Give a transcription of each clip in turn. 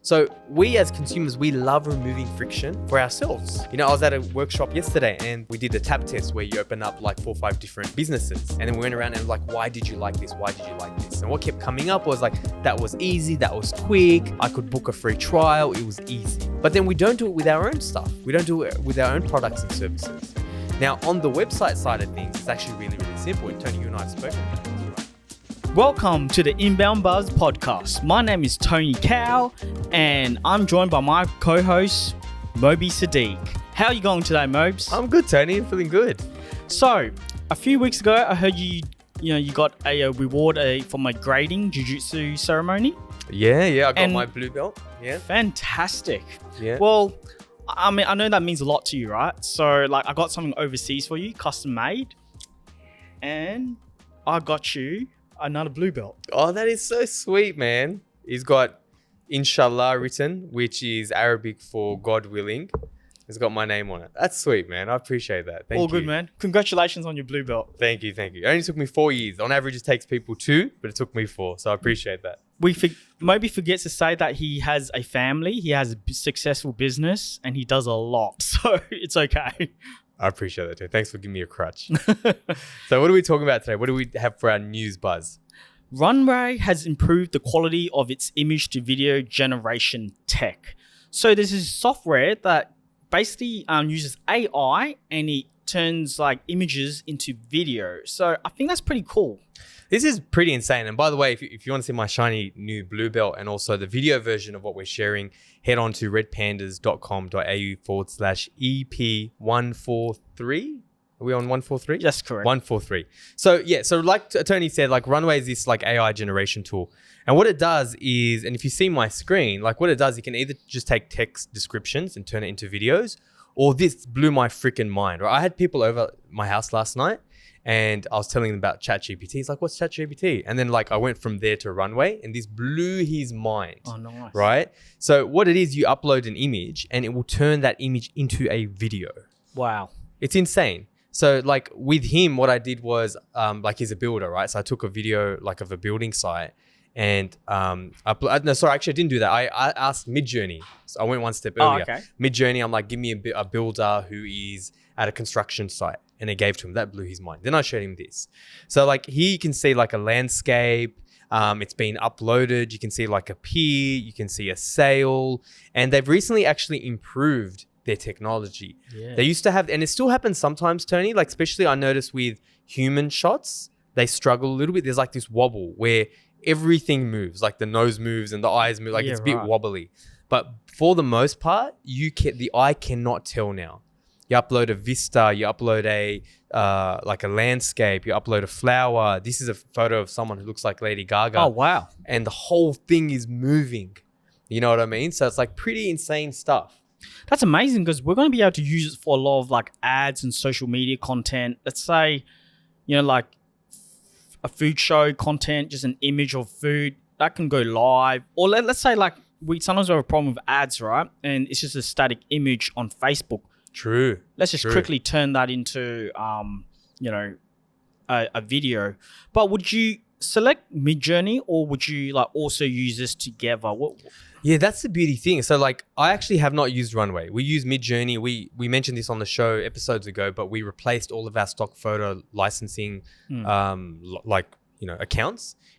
So we as consumers, we love removing friction for ourselves. You know, I was at a workshop yesterday and we did a tab test where you open up like 4 or 5 different businesses. And then we went around and like, why did you like this? Why did you like this? And what kept coming up was like, that was easy, that was quick. I could book a free trial, it was easy. But then we don't do it with our own stuff. We don't do it with our own products and services. Now, on the website side of things, it's actually really, really simple. And Tony, you and I have spoken about this, right? Welcome to the Inbound Buzz podcast. My name is Tony Cow and I'm joined by my co-host, Moby Sadiq. How are you going today, Mobes? I'm good, Tony. I'm feeling good. So, a few weeks ago, I heard you got a reward from a grading Jiu-Jitsu ceremony. Yeah, I got my blue belt. Yeah. Fantastic. Yeah. Well, I mean, I know that means a lot to you, right? So, like, I got something overseas for you, custom made. And I got you another blue belt. Oh, that is so sweet, man. He's got Inshallah written, which is Arabic for God willing. It's got my name on it. That's sweet, man. I appreciate that. Thank you. All good, man. Congratulations on your blue belt. Thank you. It only took me 4 years. On average, it takes people 2, but it took me 4. So I appreciate that. Moby forgets to say that he has a family, he has a successful business, and he does a lot. So it's okay. I appreciate that too. Thanks for giving me a crutch. So what are we talking about today? What do we have for our news buzz? Runway has improved the quality of its image to video generation tech. So this is software that basically uses AI and it turns like images into video. So I think that's pretty cool. This is pretty insane. And by the way, if you want to see my shiny new blue belt and also the video version of what we're sharing, head on to redpandas.com.au/EP143. Are we on 143? That's correct. 143. So like Tony said, like Runway is this like AI generation tool. And what it does is, and if you see my screen, like what it does, you can either just take text descriptions and turn it into videos, or this blew my freaking mind, right? I had people over my house last night and I was telling them about ChatGPT. He's like, what's ChatGPT? And then like I went from there to Runway and this blew his mind. Oh, nice. Right? So what it is, you upload an image and it will turn that image into a video. Wow. It's insane. So like with him, what I did was like he's a builder, right? So I took a video like of a building site and actually I didn't do that. I asked Midjourney. So I went one step earlier. Oh, okay. Midjourney, I'm like, give me a builder who is at a construction site. And I gave to him. That blew his mind. Then I showed him this. So like here you can see like a landscape. It's been uploaded. You can see like a pier. You can see a sail. And they've recently actually improved their technology. Yeah. They used to have, and it still happens sometimes, Tony, like especially I noticed with human shots, they struggle a little bit. There's like this wobble where everything moves, like the nose moves and the eyes move, like it's a bit wobbly. But for the most part, the eye cannot tell now. You upload a vista, you upload a like a landscape, you upload a flower. This is a photo of someone who looks like Lady Gaga. Oh, wow. And the whole thing is moving. You know what I mean? So it's like pretty insane stuff. That's amazing because we're going to be able to use it for a lot of like ads and social media content. Let's say, like a food show content, just an image of food that can go live. Or let's say like we sometimes have a problem with ads, right? And it's just a static image on Facebook. True. Let's just quickly turn that into, a video. But would you select Midjourney or would you like also use this together? Yeah, that's the beauty thing. So like I actually have not used Runway. We use Midjourney. We mentioned this on the show episodes ago, but we replaced all of our stock photo licensing accounts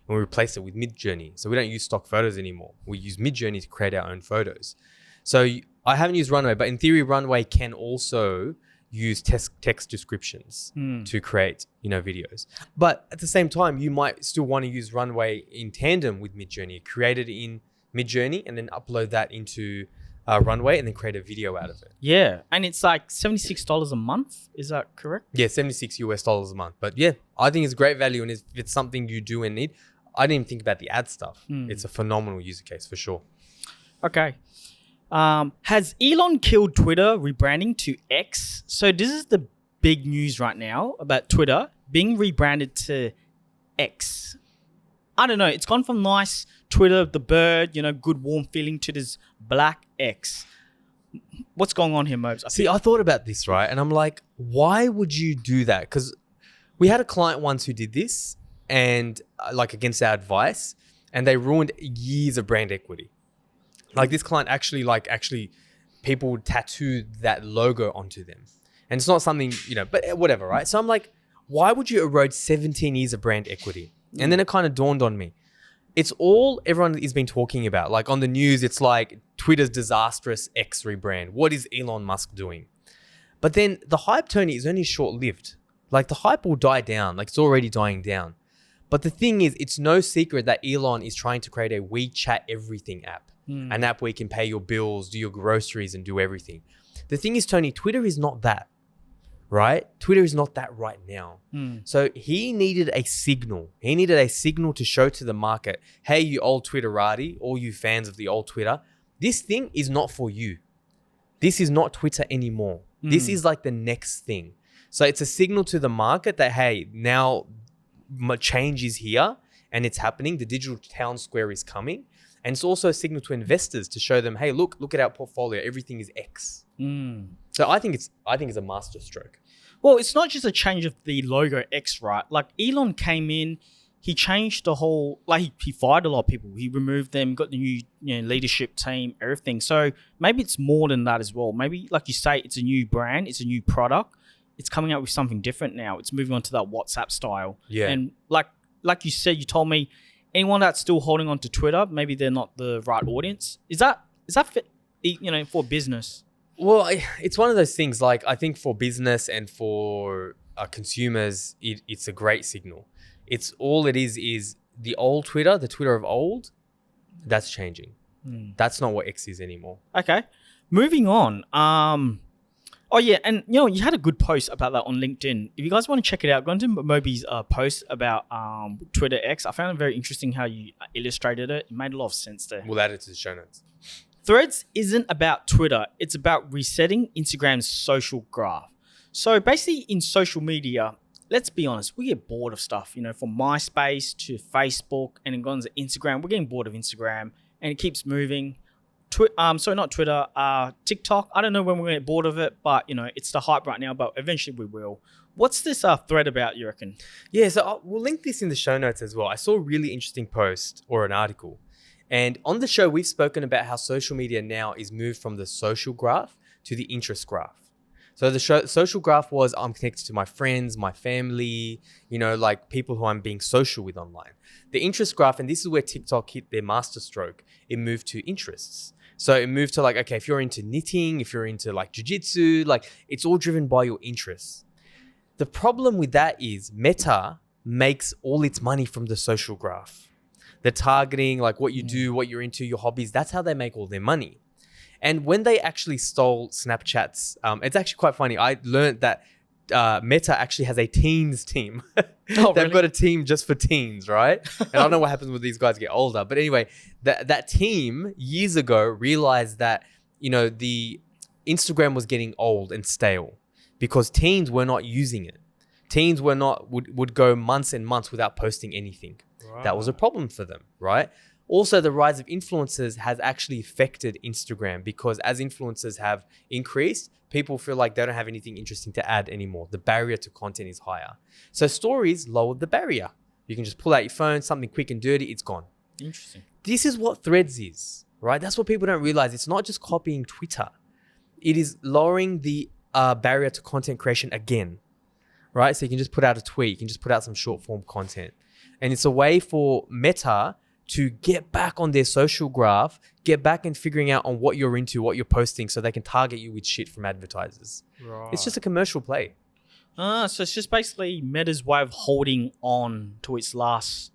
and we replaced it with Midjourney. So we don't use stock photos anymore. We use Midjourney to create our own photos. So I haven't used Runway, but in theory, Runway can also use text descriptions to create, videos. But at the same time, you might still want to use Runway in tandem with Midjourney, create it in Midjourney and then upload that into Runway and then create a video out of it. Yeah. And it's like $76 a month. Is that correct? Yeah, $76 a month. But yeah, I think it's great value. And if it's something you do and need, I didn't even think about the ad stuff. It's a phenomenal user case for sure. Okay. Has Elon killed Twitter rebranding to X? So this is the big news right now about Twitter being rebranded to X. I don't know. It's gone from nice Twitter, the bird, good warm feeling to this black X. What's going on here, Mobes? I thought about this, right? And I'm like, why would you do that? Because we had a client once who did this and like against our advice and they ruined years of brand equity. Like this client actually people tattoo that logo onto them. And it's not something, but whatever, right? So I'm like, why would you erode 17 years of brand equity? And then it kind of dawned on me. It's all everyone has been talking about. Like on the news, it's like Twitter's disastrous X rebrand. What is Elon Musk doing? But then the hype, Tony, is only short-lived. Like the hype will die down. Like it's already dying down. But the thing is, it's no secret that Elon is trying to create a WeChat everything app. An app where you can pay your bills, do your groceries, and do everything. The thing is, Tony, Twitter is not that, right? Twitter is not that right now. So he needed a signal. He needed a signal to show to the market, hey, you old Twitterati, all you fans of the old Twitter, this thing is not for you. This is not Twitter anymore. This is like the next thing. So it's a signal to the market that, hey, now change is here and it's happening. The digital town square is coming. And it's also a signal to investors to show them, hey, look at our portfolio. Everything is X. So I think it's a master stroke. Well, it's not just a change of the logo X, right? Like Elon came in, he changed the whole, like he fired a lot of people. He removed them, got the new leadership team, everything. So maybe it's more than that as well. Maybe, like you say, it's a new brand, it's a new product. It's coming out with something different now. It's moving on to that WhatsApp style. Yeah. And like you said, you told me, anyone that's still holding on to Twitter, maybe they're not the right audience. Is that fit, for business? Well, it's one of those things. Like I think for business and for consumers, it's a great signal. It's all it is the old Twitter, the Twitter of old. That's changing. That's not what X is anymore. Okay, moving on. Oh yeah, and you had a good post about that on LinkedIn. If you guys want to check it out, go into Moby's post about Twitter X. I found it very interesting how you illustrated it. It made a lot of sense there. We'll add it to the show notes. Threads isn't about Twitter. It's about resetting Instagram's social graph. So basically in social media, let's be honest, we get bored of stuff, from MySpace to Facebook and then going to Instagram. We're getting bored of Instagram and it keeps moving. Not Twitter, TikTok. I don't know when we're going to get bored of it, but it's the hype right now, but eventually we will. What's this thread about, you reckon? Yeah, so we'll link this in the show notes as well. I saw a really interesting post or an article. And on the show, we've spoken about how social media now is moved from the social graph to the interest graph. So the social graph was I'm connected to my friends, my family, like people who I'm being social with online. The interest graph, and this is where TikTok hit their masterstroke, it moved to interests. So it moved to like, okay, if you're into knitting, if you're into like Jiu-Jitsu, like it's all driven by your interests. The problem with that is Meta makes all its money from the social graph. The targeting, like what you do, what you're into, your hobbies, that's how they make all their money. And when they actually stole Snapchat's, it's actually quite funny. I learned that Meta actually has a teens team. They've got a team just for teens, right? And I don't know what happens when these guys get older. But anyway, that team years ago realized that, the Instagram was getting old and stale because teens were not using it. Teens would go months and months without posting anything. Right. That was a problem for them, right? Also, the rise of influencers has actually affected Instagram because as influencers have increased, people feel like they don't have anything interesting to add anymore. The barrier to content is higher. So stories lowered the barrier. You can just pull out your phone, something quick and dirty, it's gone. Interesting. This is what Threads is, right? That's what people don't realize. It's not just copying Twitter. It is lowering the barrier to content creation again, right? So you can just put out a tweet. You can just put out some short form content. And it's a way for Meta to get back on their social graph, get back and figuring out on what you're into, what you're posting, so they can target you with shit from advertisers. Right. It's just a commercial play. So it's just basically Meta's way of holding on to its last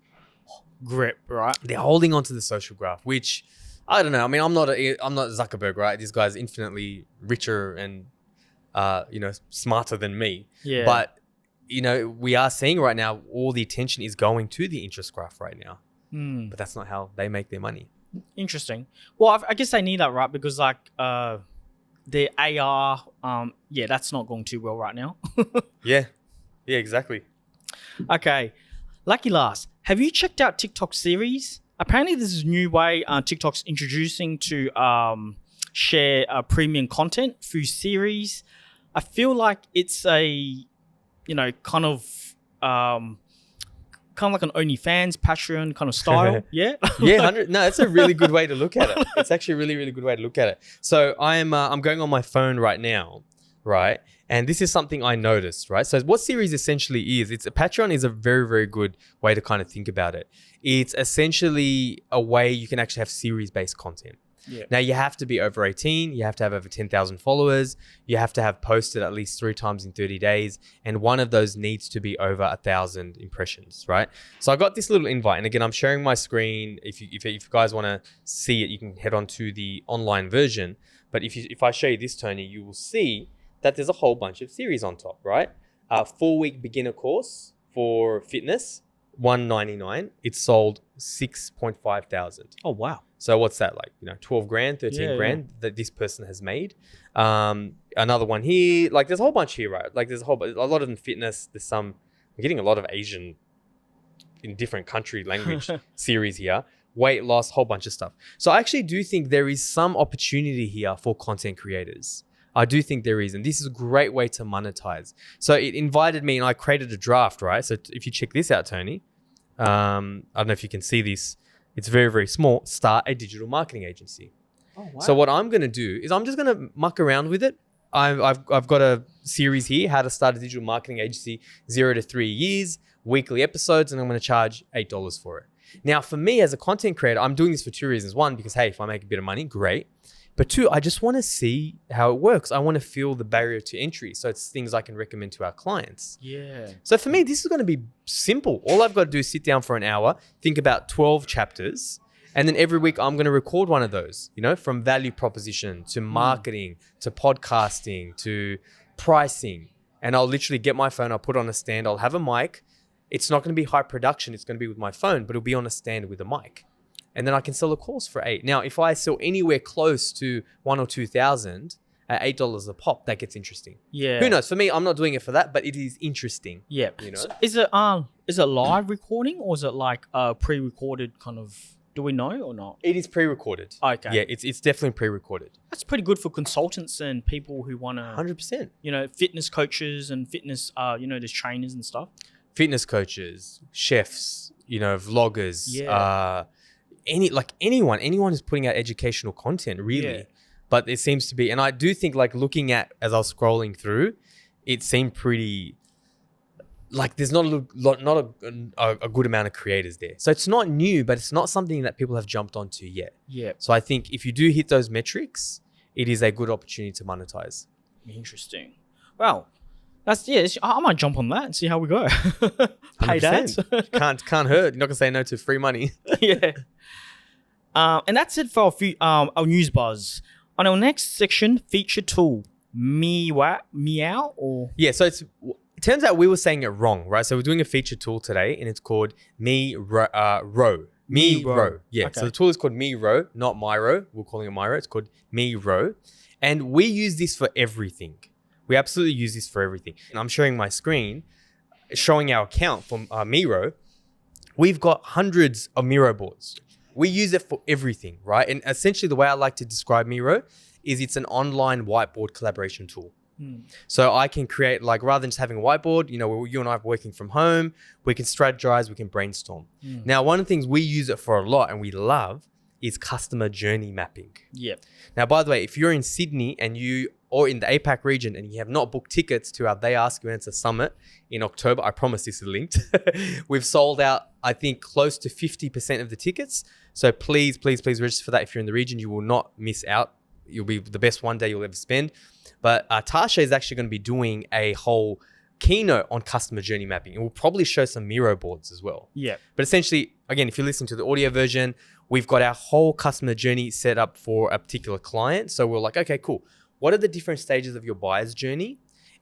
grip, right? They're holding on to the social graph, which I don't know. I mean, I'm not Zuckerberg, right? This guy's infinitely richer and smarter than me. Yeah. But we are seeing right now all the attention is going to the interest graph right now. But that's not how they make their money. Interesting. Well, I guess they need that, right? Because like their AR, that's not going too well right now. Yeah, exactly. Okay. Lucky last, have you checked out TikTok series? Apparently this is a new way TikTok's introducing to share premium content through series. I feel like it's a kind of kind of like an OnlyFans, Patreon kind of style. Yeah. Yeah, 100. No, that's a really good way to look at it. It's actually a really, really good way to look at it. So I'm going on my phone right now, right? And this is something I noticed, right? So what series essentially is, a Patreon is a very, very good way to kind of think about it. It's essentially a way you can actually have series-based content. Yeah. Now you have to be over 18, you have to have over 10,000 followers, you have to have posted at least 3 times in 30 days, and one of those needs to be over 1,000 impressions, right? So I got this little invite, and again, I'm sharing my screen. If you guys want to see it, you can head on to the online version. But if I show you this, Tony, you will see that there's a whole bunch of series on top, right? 4-week beginner course for fitness, $199. It's sold 6.5 thousand. Oh, wow. So what's that like? 12 grand, 13 grand that this person has made. Another one here, like there's a whole bunch here, right? Like there's a lot of them fitness. There's some, we're getting a lot of Asian in different country language series here. Weight loss, whole bunch of stuff. So I actually do think there is some opportunity here for content creators. I do think there is, and this is a great way to monetize. So it invited me and I created a draft, right? So if you check this out, Tony, I don't know if you can see this. It's very, very small. Start a digital marketing agency. Oh, wow. So what I'm going to do is I'm just going to muck around with it. I've got a series here, how to start a digital marketing agency, 0 to 3 years, weekly episodes, and I'm going to charge $8 for it. Now, for me as a content creator, I'm doing this for 2 reasons. One, because, hey, if I make a bit of money, great. But 2, I just want to see how it works. I want to feel the barrier to entry. So it's things I can recommend to our clients. Yeah. So for me, this is going to be simple. All I've got to do is sit down for an hour, think about 12 chapters, and then every week I'm going to record one of those, from value proposition to marketing, to podcasting, to pricing. And I'll literally get my phone, I'll put it on a stand, I'll have a mic. It's not going to be high production. It's going to be with my phone, but it'll be on a stand with a mic. And then I can sell a course for $8. Now, if I sell anywhere close to 1,000 or 2,000 at $8 a pop, that gets interesting. Yeah. Who knows? For me, I'm not doing it for that, but it is interesting. Yeah. So is it live recording or is it like pre-recorded kind of? Do we know or not? It is pre-recorded. Okay. Yeah, it's definitely pre-recorded. That's pretty good for consultants and people who want to 100%. Fitness coaches and fitness there's trainers and stuff. Fitness coaches, chefs, vloggers, Yeah. anyone who's putting out educational content, really. Yeah. But it seems to be, and I do think looking at, as I was scrolling through, it seemed pretty, there's not a good amount of creators there. So it's not new, but it's not something that people have jumped onto yet. Yeah. So I think if you do hit those metrics, it is a good opportunity to monetize. Interesting. Wow. I might jump on that and see how we go. Paid ads. Can't hurt. You're not gonna say no to free money. Yeah. And that's it for our news buzz. On our next section, feature tool, Meow or yeah. So it turns out we were saying it wrong, right? So we're doing a feature tool today, and it's called Miro. Miro. Yeah. Okay. So the tool is called Miro, not Miro. We're calling it Miro. It's called Miro, and we use this for everything. We absolutely use this for everything. And I'm sharing my screen, showing our account from Miro. We've got hundreds of Miro boards. We use it for everything, right? And essentially the way I like to describe Miro is it's an online whiteboard collaboration tool. So I can create, rather than just having a whiteboard, you and I are working from home, we can strategize, we can brainstorm. Now, one of the things we use it for a lot and we love is customer journey mapping. Yeah. Now, by the way, if you're in Sydney or in the APAC region and you have not booked tickets to our They Ask You Answer Summit in October, I promise this is linked. We've sold out, I think, close to 50% of the tickets. So please, please, please register for that. If you're in the region, you will not miss out. You'll be the best one day you'll ever spend. But Tasha is actually going to be doing a whole keynote on customer journey mapping. And we'll probably show some Miro boards as well. Yeah. But essentially, again, if you listen to the audio version, we've got our whole customer journey set up for a particular client. So we're like, okay, cool. What are the different stages of your buyer's journey?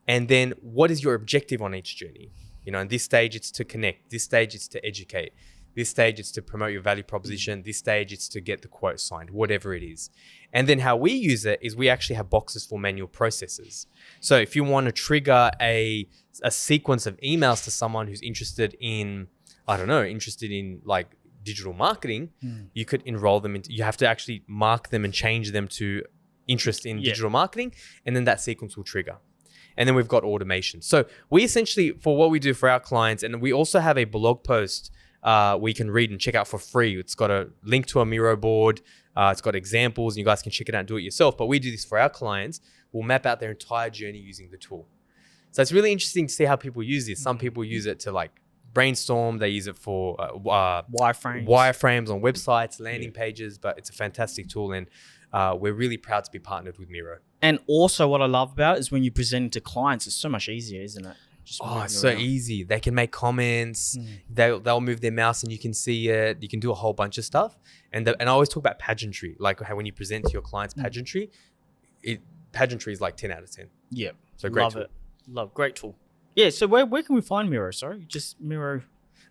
And then what is your objective on each journey? In this stage, it's to connect. This stage, it's to educate. This stage, it's to promote your value proposition. This stage, it's to get the quote signed, whatever it is. And then how we use it is we actually have boxes for manual processes. So if you want to trigger a sequence of emails to someone who's interested in digital marketing, you could enroll them into, you have to actually mark them and change them to interest in digital marketing, and then that sequence will trigger. And then we've got automation. So we essentially, for what we do for our clients, and we also have a blog post we can read and check out for free. It's got a link to a Miro board. It's got examples and you guys can check it out and do it yourself. But we do this for our clients. We'll map out their entire journey using the tool. So it's really interesting to see how people use this. Some people use it to like brainstorm. They use it for wireframes on websites, landing pages, but it's a fantastic tool. And we're really proud to be partnered with Miro. And also what I love about it is when you present it to clients, it's so much easier, isn't it? It's so easy. They can make comments. They'll move their mouse and you can see it. You can do a whole bunch of stuff. And I always talk about pageantry, like how when you present to your clients pageantry, pageantry is like 10 out of 10. Yeah. So great tool. Great tool. Yeah. So where can we find Miro? Sorry, just Miro.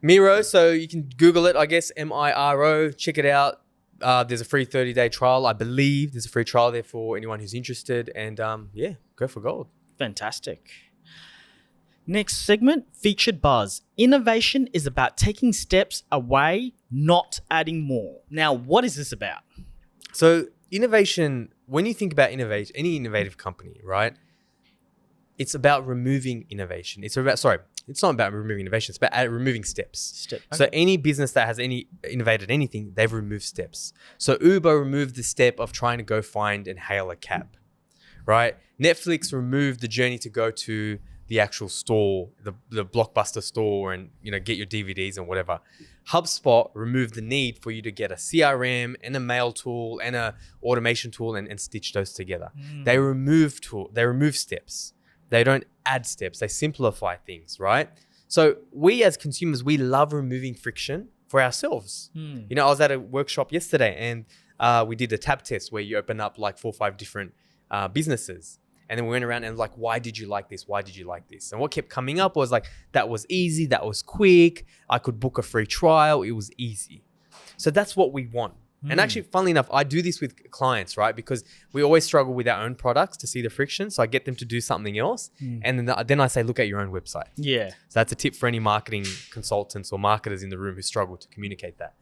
Miro. So you can Google it, I guess, Miro. Check it out. There's a free 30-day trial. I believe there's a free trial there for anyone who's interested. And go for gold. Fantastic. Next segment, featured buzz. Innovation is about taking steps away, not adding more. Now, what is this about? So innovation, when you think about innovation, any innovative company, right? It's about removing innovation. It's not about removing innovation. It's about removing steps. Okay. So any business that has innovated anything, they've removed steps. So Uber removed the step of trying to go find and hail a cab, right? Netflix removed the journey to go to the actual store, the Blockbuster store, and get your DVDs and whatever. HubSpot removed the need for you to get a CRM and a mail tool and a automation tool and stitch those together. They remove steps. They don't add steps. They simplify things, right? So we as consumers, we love removing friction for ourselves. I was at a workshop yesterday and we did a tab test where you open up like 4 or 5 different businesses. And then we went around and like, why did you like this? Why did you like this? And what kept coming up was like, that was easy. That was quick. I could book a free trial. It was easy. So that's what we want. And actually, funnily enough, I do this with clients, right? Because we always struggle with our own products to see the friction. So I get them to do something else. And then I say, look at your own website. Yeah. So that's a tip for any marketing consultants or marketers in the room who struggle to communicate that.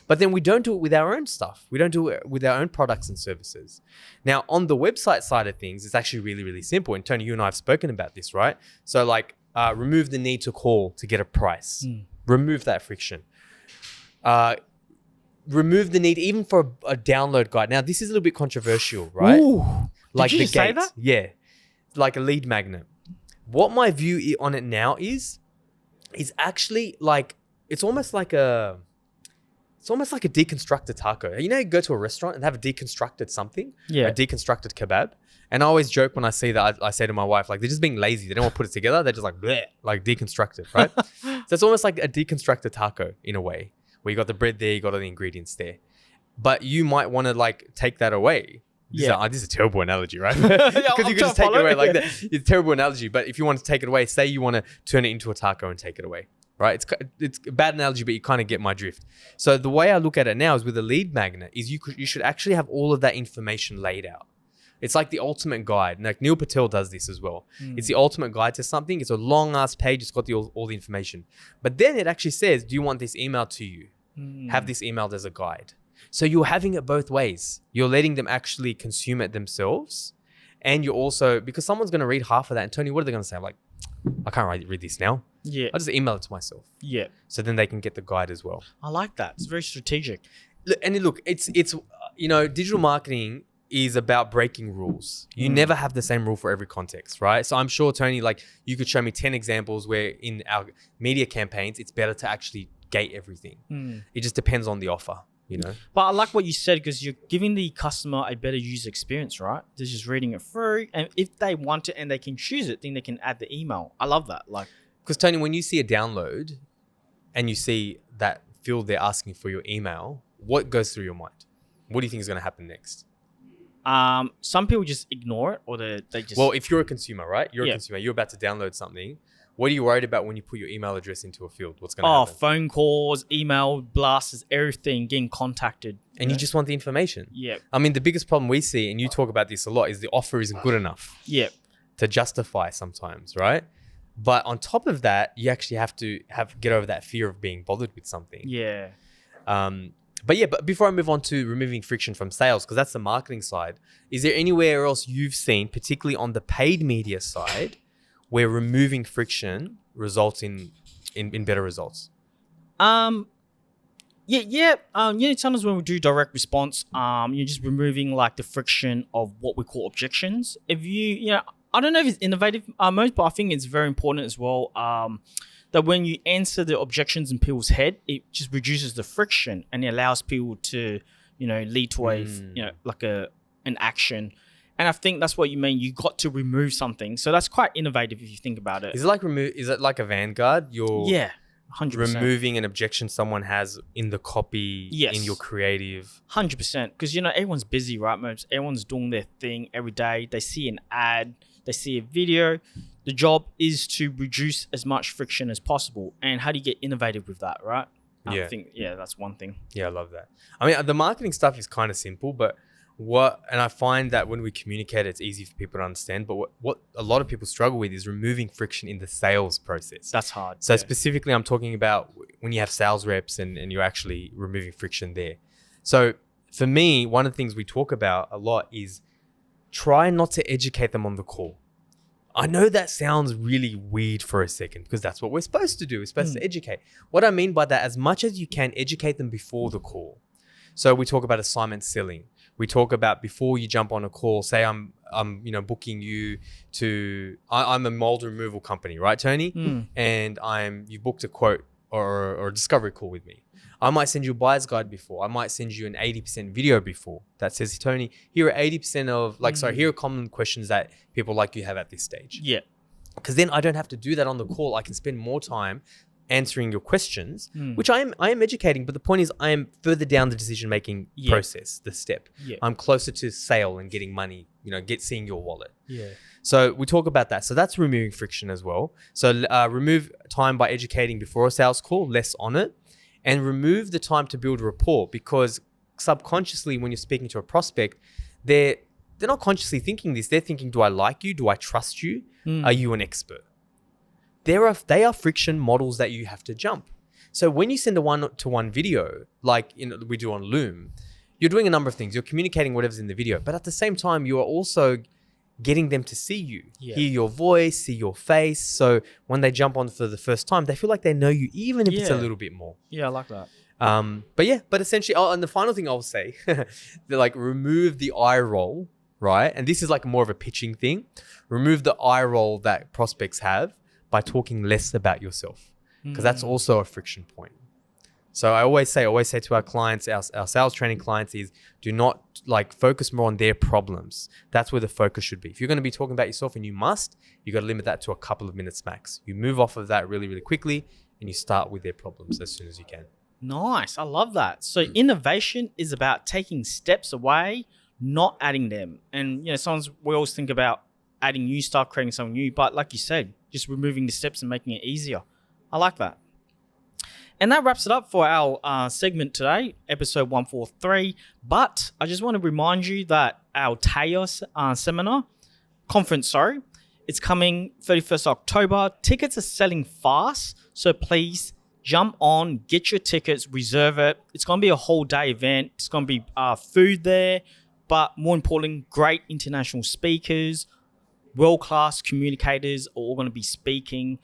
But then we don't do it with our own stuff. We don't do it with our own products and services. Now, on the website side of things, it's actually really, really simple. And Tony, you and I have spoken about this, right? So like remove the need to call to get a price. Remove that friction. Remove the need even for a download guide. Now, this is a little bit controversial, right? Ooh. Like Did you the just say gate. that? Yeah. Like a lead magnet. What my view on it now is actually like, it's almost like a deconstructed taco. You go to a restaurant and have a deconstructed something, a deconstructed kebab. And I always joke when I see that, I say to my wife, like, they're just being lazy. They don't want to put it together. They're just like, bleh, like deconstructed, right? So it's almost like a deconstructed taco in a way, where you got the bread there, you got all the ingredients there. But you might want to like take that away. This is a terrible analogy, right? Because you can just take it away like that. It's a terrible analogy. But if you want to take it away, say you want to turn it into a taco and take it away. Right? It's a bad analogy, but you kind of get my drift. So the way I look at it now is with a lead magnet is you should actually have all of that information laid out. It's like the ultimate guide. Like Neil Patel does this as well. It's the ultimate guide to something. It's a long ass page. It's got all the information. But then it actually says, do you want this emailed to you? Have this emailed as a guide. So you're having it both ways. You're letting them actually consume it themselves. And you're also, because someone's going to read half of that. And Tony, what are they going to say? I'm like, I can't read this now. Yeah. I'll just email it to myself. Yeah. So then they can get the guide as well. I like that. It's very strategic. Look, it's digital marketing is about breaking rules. You never have the same rule for every context, right? So I'm sure, Tony, like you could show me 10 examples where in our media campaigns, it's better to actually gate everything. It just depends on the offer, But I like what you said because you're giving the customer a better user experience, right? They're just reading it through. And if they want it and they can choose it, then they can add the email. I love that. Because Tony, when you see a download and you see that field they're asking for your email, what goes through your mind? What do you think is going to happen next? Some people just ignore it or they just... Well, if you're a consumer, right? You're a consumer. You're about to download something. What are you worried about when you put your email address into a field? What's going to happen? Phone calls, email blasts, everything, getting contacted. And you just want the information. Yeah. I mean, the biggest problem we see, and you talk about this a lot, is the offer isn't good enough. Yeah. To justify sometimes, right? But on top of that, you actually have to get over that fear of being bothered with something. Yeah. But before I move on to removing friction from sales, because that's the marketing side, is there anywhere else you've seen, particularly on the paid media side, where removing friction results in better results? Sometimes when we do direct response, you're just removing like the friction of what we call objections. If I don't know if it's innovative most, but I think it's very important as well. That when you answer the objections in people's head, it just reduces the friction and it allows people to, lead to an action. And I think that's what you mean. You got to remove something. So that's quite innovative if you think about it. Is it like a vanguard? Yeah, 100%. Removing an objection someone has in the copy, in your creative. 100%. Because, everyone's busy, right? Everyone's doing their thing every day. They see an ad, they see a video. The job is to reduce as much friction as possible. And how do you get innovative with that, right? I think, that's one thing. Yeah, I love that. I mean, the marketing stuff is kind of simple, but and I find that when we communicate, it's easy for people to understand. But what a lot of people struggle with is removing friction in the sales process. That's hard. So specifically, I'm talking about when you have sales reps and you're actually removing friction there. So for me, one of the things we talk about a lot is try not to educate them on the call. I know that sounds really weird for a second because that's what we're supposed to do. We're supposed to educate. What I mean by that, as much as you can, educate them before the call. So we talk about assignment selling. We talk about before you jump on a call, say I'm booking you to, I'm a mold removal company, right, Tony? And you booked a quote or a discovery call with me. I might send you a buyer's guide before. I might send you an 80% video before that says, Tony, here are 80% of here are common questions that people like you have at this stage. Yeah. Because then I don't have to do that on the call. I can spend more time answering your questions, which I am educating. But the point is I am further down the decision-making process, the step. Yeah. I'm closer to sale and getting money, seeing your wallet. Yeah. So we talk about that. So that's removing friction as well. So remove time by educating before a sales call, less on it. And remove the time to build rapport, because subconsciously when you're speaking to a prospect, they're not consciously thinking this. They're thinking, do I like you? Do I trust you? Are you an expert? They are friction models that you have to jump. So when you send a one-to-one video, like we do on Loom, you're doing a number of things. You're communicating whatever's in the video, but at the same time, you are also getting them to see you, hear your voice, see your face. So when they jump on for the first time, they feel like they know you, even if it's a little bit more. Yeah, I like that. But essentially, and the final thing I'll say, remove the eye roll, right? And this is like more of a pitching thing. Remove the eye roll that prospects have by talking less about yourself, because that's also a friction point. So I always say to our clients, our sales training clients, is do not focus more on their problems. That's where the focus should be. If you're going to be talking about yourself, and you got to limit that to a couple of minutes max. You move off of that really, really quickly, and you start with their problems as soon as you can. Nice. I love that. So innovation is about taking steps away, not adding them. And, sometimes we always think about adding new stuff, creating something new, but like you said, just removing the steps and making it easier. I like that. And that wraps it up for our segment today, episode 143. But I just want to remind you that our Teos conference, it's coming 31st October. Tickets are selling fast, so please jump on, get your tickets, reserve it. It's going to be a whole day event. It's going to be food there, but more importantly, great international speakers, world-class communicators are all going to be speaking,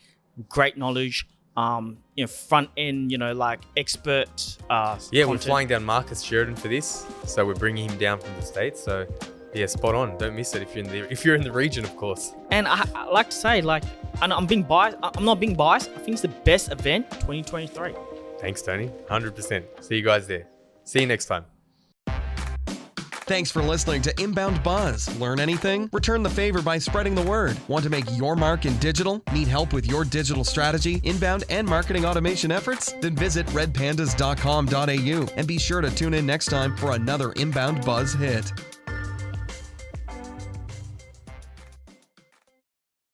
great knowledge. Front end, expert. We're flying down Marcus Sheridan for this, so we're bringing him down from the States. So, spot on. Don't miss it if you're in the region, of course. And I like to say, and I'm being biased. I'm not being biased. I think it's the best event 2023. Thanks, Tony. 100%. See you guys there. See you next time. Thanks for listening to Inbound Buzz. Learn anything? Return the favor by spreading the word. Want to make your mark in digital? Need help with your digital strategy, inbound, and marketing automation efforts? Then visit redpandas.com.au and be sure to tune in next time for another Inbound Buzz hit.